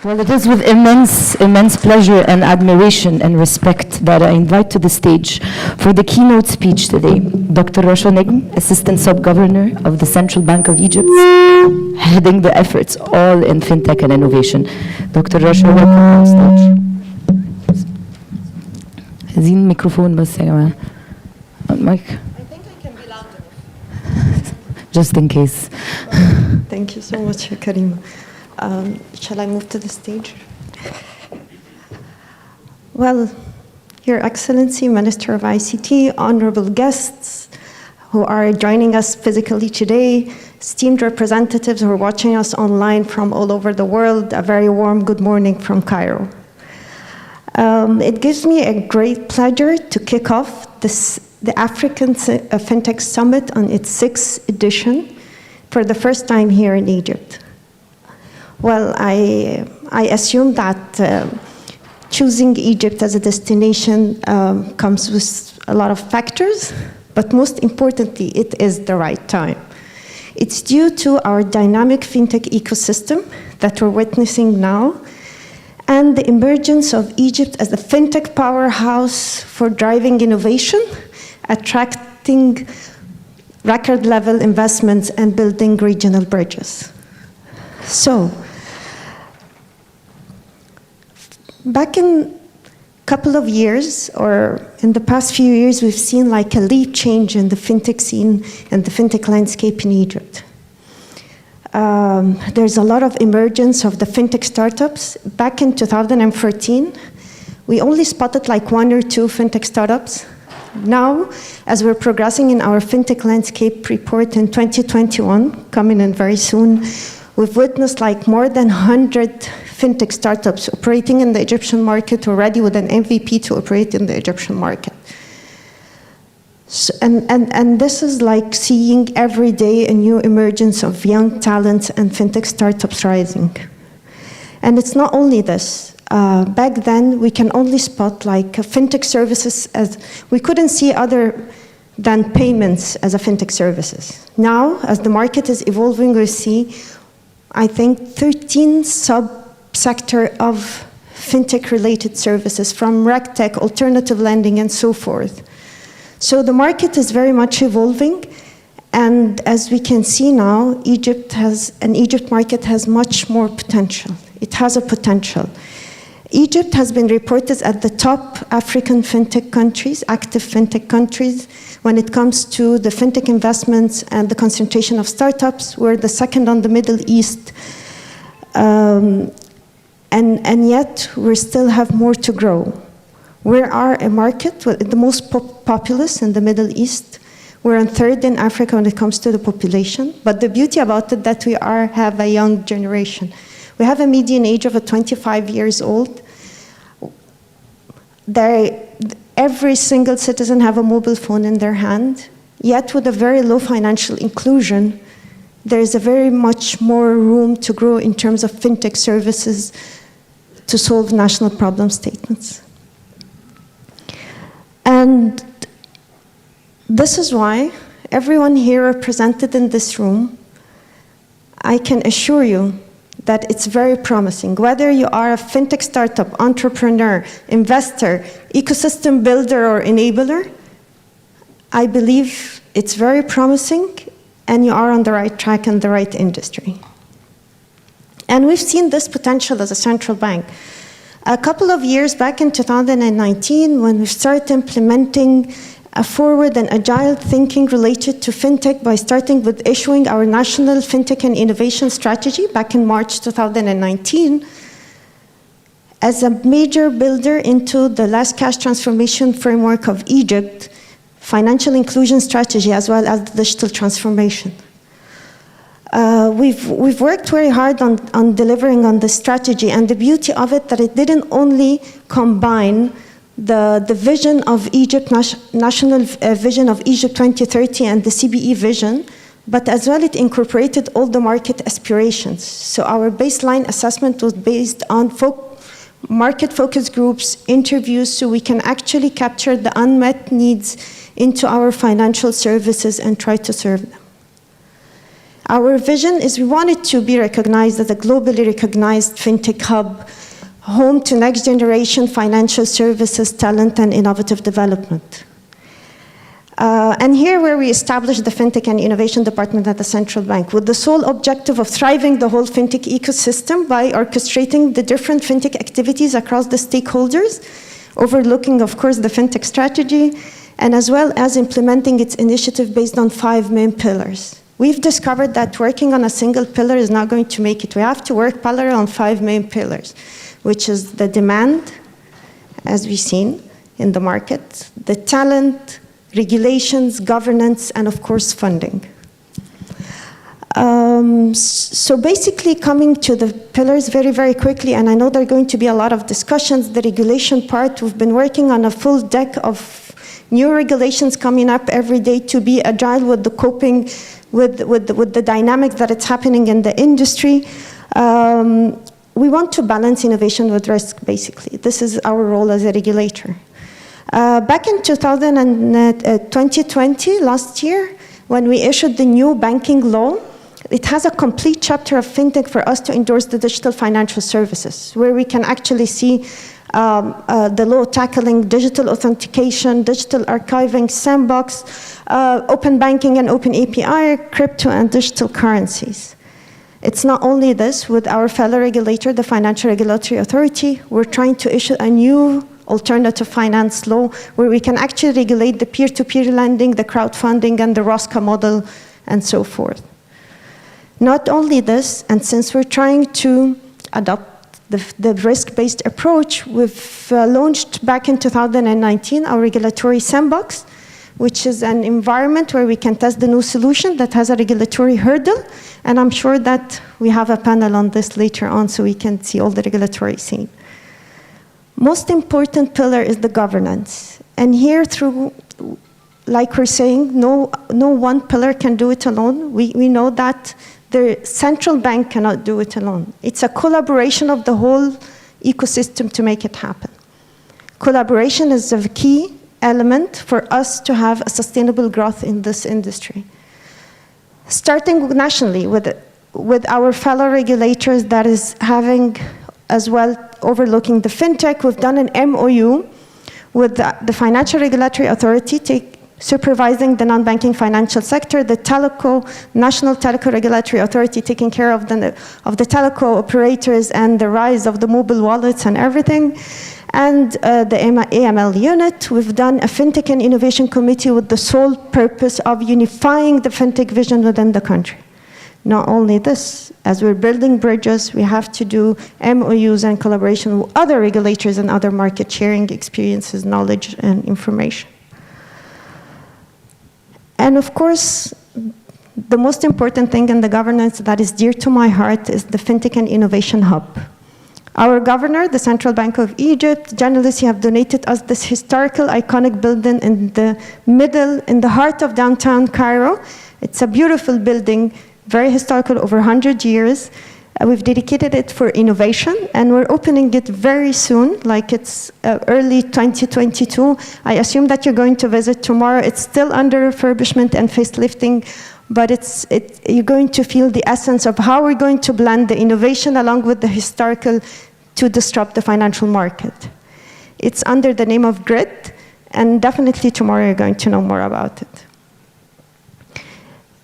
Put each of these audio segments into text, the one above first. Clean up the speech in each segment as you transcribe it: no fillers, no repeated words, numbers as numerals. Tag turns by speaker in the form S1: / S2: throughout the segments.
S1: Well, it is with immense pleasure and admiration and respect that I invite to the stage for the keynote speech today, Dr. Rasha Negm, Assistant Sub-Governor of the Central Bank of Egypt, heading the efforts all in fintech and innovation. Dr. Rasha, welcome on stage. عايزين الميكروفون بس يا جماعة. Mic.
S2: I think I can be louder.
S1: Just in case.
S2: Thank you so much, Karima. Shall I move to the stage? Well, Your Excellency, Minister of ICT, honorable guests who are joining us physically today, esteemed representatives who are watching us online from all over the world, a very warm good morning from Cairo. It gives me a great pleasure to kick off the African Fintech Summit on its 6th edition for the first time here in Egypt. Well, I assume that choosing Egypt as a destination comes with a lot of factors, but most importantly, it is the right time. It's due to our dynamic fintech ecosystem that we're witnessing now, and the emergence of Egypt as a fintech powerhouse for driving innovation, attracting record-level investments, and building regional bridges. So, back in a couple of years, or in the past few years, we've seen like a leap change in the fintech scene and the fintech landscape in Egypt. There's a lot of emergence of the fintech startups. Back in 2014, we only spotted like 1 or 2 fintech startups. Now, as we're progressing in our fintech landscape report in 2021, coming in very soon, we've witnessed like more than 100 fintech startups operating in the Egyptian market already with an MVP to operate in the Egyptian market. So, and this is like seeing every day a new emergence of young talents and fintech startups rising. And it's not only this. Back then, we can only spot like fintech services as, we couldn't see other than payments as a fintech services. Now, as the market is evolving, we see, I think, 13 subsector of fintech-related services, from RegTech, alternative lending, and so forth. So the market is very much evolving, and as we can see now, Egypt market has much more potential. It has a potential. Egypt has been reported at the top African fintech countries, active fintech countries, when it comes to the fintech investments and the concentration of startups. We're the second on the Middle East, and yet we still have more to grow. We are a market with the most populous in the Middle East. We're on 3rd in Africa when it comes to the population, but the beauty about it that we have a young generation. We have a median age of 25 years old. Every single citizen have a mobile phone in their hand, yet with a very low financial inclusion, there is a very much more room to grow in terms of fintech services to solve national problem statements. And this is why everyone here represented in this room, I can assure you that it's very promising. Whether you are a fintech startup, entrepreneur, investor, ecosystem builder, or enabler, I believe it's very promising, and you are on the right track and the right industry. And we've seen this potential as a central bank. A couple of years back in 2019, when we started implementing a forward and agile thinking related to fintech by starting with issuing our national fintech and innovation strategy back in March 2019, as a major builder into the last cash transformation framework of Egypt, financial inclusion strategy, as well as the digital transformation. We've worked very hard on delivering on the strategy, and the beauty of it that it didn't only combine the vision of Egypt, national vision of Egypt 2030 and the CBE vision, but as well it incorporated all the market aspirations. So our baseline assessment was based on market focus groups, interviews, so we can actually capture the unmet needs into our financial services and try to serve them. Our vision is we want it to be recognized as a globally recognized fintech hub, home to next generation financial services, talent, and innovative development. And here where we established the Fintech and Innovation Department at the Central Bank with the sole objective of thriving the whole fintech ecosystem by orchestrating the different fintech activities across the stakeholders, overlooking, of course, the fintech strategy, and as well as implementing its initiative based on 5 main pillars. We've discovered that working on a single pillar is not going to make it. We have to work parallel on 5 main pillars, which is the demand, as we've seen in the market, the talent, regulations, governance, and of course, funding. So basically coming to the pillars very, very quickly, and I know there are going to be a lot of discussions, the regulation part, we've been working on a full deck of new regulations coming up every day to be agile with the coping with the dynamics that it's happening in the industry. We want to balance innovation with risk, basically. This is our role as a regulator. Back in 2020, last year, when we issued the new banking law, it has a complete chapter of fintech for us to endorse the digital financial services, where we can actually see the law tackling digital authentication, digital archiving, sandbox, open banking and open API, crypto and digital currencies. It's not only this, with our fellow regulator, the Financial Regulatory Authority, we're trying to issue a new alternative finance law where we can actually regulate the peer-to-peer lending, the crowdfunding, and the ROSCA model, and so forth. Not only this, and since we're trying to adopt the risk-based approach, we've launched back in 2019 our regulatory sandbox, which is an environment where we can test the new solution that has a regulatory hurdle, and I'm sure that we have a panel on this later on so we can see all the regulatory scene. Most important pillar is the governance. And here through, like we're saying, no one pillar can do it alone. We know that the central bank cannot do it alone. It's a collaboration of the whole ecosystem to make it happen. Collaboration is a key element for us to have a sustainable growth in this industry. Starting nationally with our fellow regulators that is having as well overlooking the fintech, we've done an MOU with the Financial Regulatory Authority supervising the non-banking financial sector, the National Telco Regulatory Authority taking care of the telco operators and the rise of the mobile wallets and everything, and the AML unit. We've done a Fintech and Innovation Committee with the sole purpose of unifying the fintech vision within the country. Not only this, as we're building bridges, we have to do MOUs and collaboration with other regulators and other market sharing experiences, knowledge, and information. And of course, the most important thing in the governance that is dear to my heart is the Fintech and Innovation Hub. Our governor, the Central Bank of Egypt, generously have donated us this historical, iconic building in the middle, in the heart of downtown Cairo. It's a beautiful building, very historical, over 100 years. We've dedicated it for innovation, and we're opening it very soon, like it's early 2022. I assume that you're going to visit tomorrow. It's still under refurbishment and facelifting, but you're going to feel the essence of how we're going to blend the innovation along with the historical to disrupt the financial market. It's under the name of Grid, and definitely tomorrow you're going to know more about it.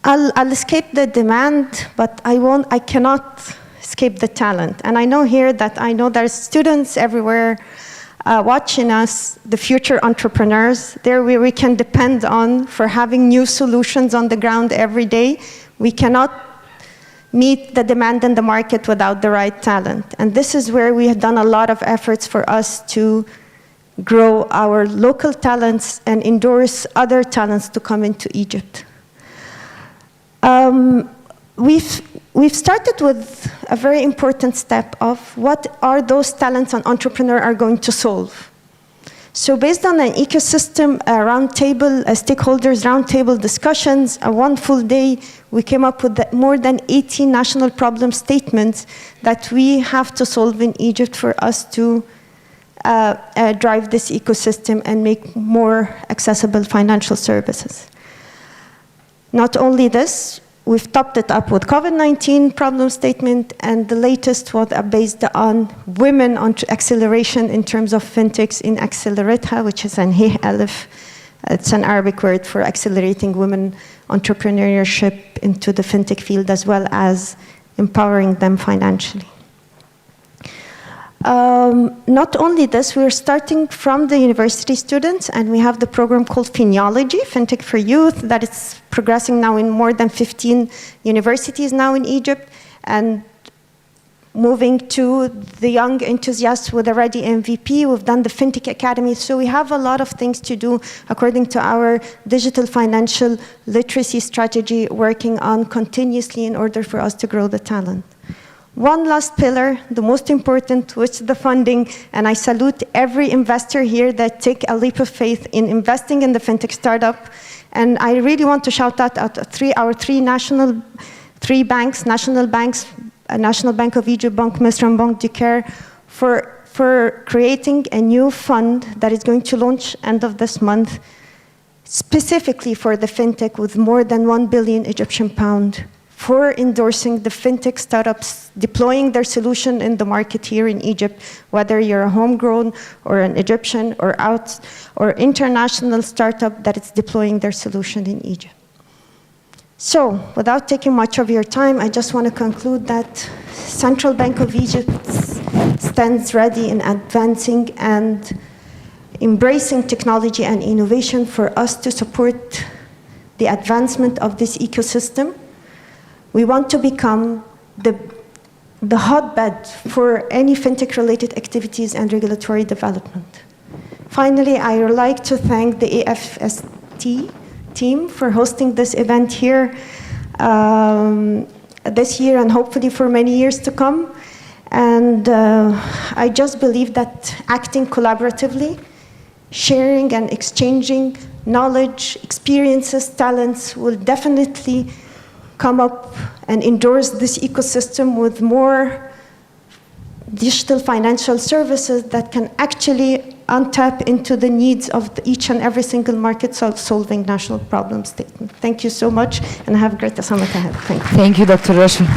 S2: I'll escape the demand, but I cannot escape the talent. And I know here that there's students everywhere watching us, the future entrepreneurs, there we can depend on for having new solutions on the ground every day. We cannot meet the demand in the market without the right talent. And this is where we have done a lot of efforts for us to grow our local talents and endorse other talents to come into Egypt. We've started with a very important step of what are those talents an entrepreneur are going to solve. So based on an ecosystem roundtable, stakeholders roundtable discussions, one full day, we came up with more than 80 national problem statements that we have to solve in Egypt for us to drive this ecosystem and make more accessible financial services. Not only this, we've topped it up with COVID-19 problem statement, and the latest was based on women on acceleration in terms of fintechs in Accelerata, which is an He Alif. It's an Arabic word for accelerating women entrepreneurship into the fintech field, as well as empowering them financially. Not only this, we're starting from the university students, and we have the program called Phinology, Fintech for Youth, that is progressing now in more than 15 universities now in Egypt, and moving to the young enthusiasts with a ready MVP. We've done the Fintech Academy, so we have a lot of things to do according to our digital financial literacy strategy, working on continuously in order for us to grow the talent. One last pillar, the most important, which is the funding, and I salute every investor here that take a leap of faith in investing in the fintech startup. And I really want to shout out our three banks, national banks, National Bank of Egypt, Banque Misr, and Banque du Caire, for creating a new fund that is going to launch end of this month, specifically for the fintech, with more than 1 billion Egyptian pound, for endorsing the fintech startups deploying their solution in the market here in Egypt, whether you're a homegrown or an Egyptian or international startup that is deploying their solution in Egypt. So, without taking much of your time, I just want to conclude that Central Bank of Egypt stands ready in advancing and embracing technology and innovation for us to support the advancement of this ecosystem. We want to become the hotbed for any fintech-related activities and regulatory development. Finally, I would like to thank the AFST team for hosting this event here this year and hopefully for many years to come. And I just believe that acting collaboratively, sharing and exchanging knowledge, experiences, talents will definitely come up and endorse this ecosystem with more digital financial services that can actually untap into the needs of each and every single market solving national problem statement. Thank you so much, and have a great summer ahead. Thank you.
S1: Thank you, Dr. Rasha.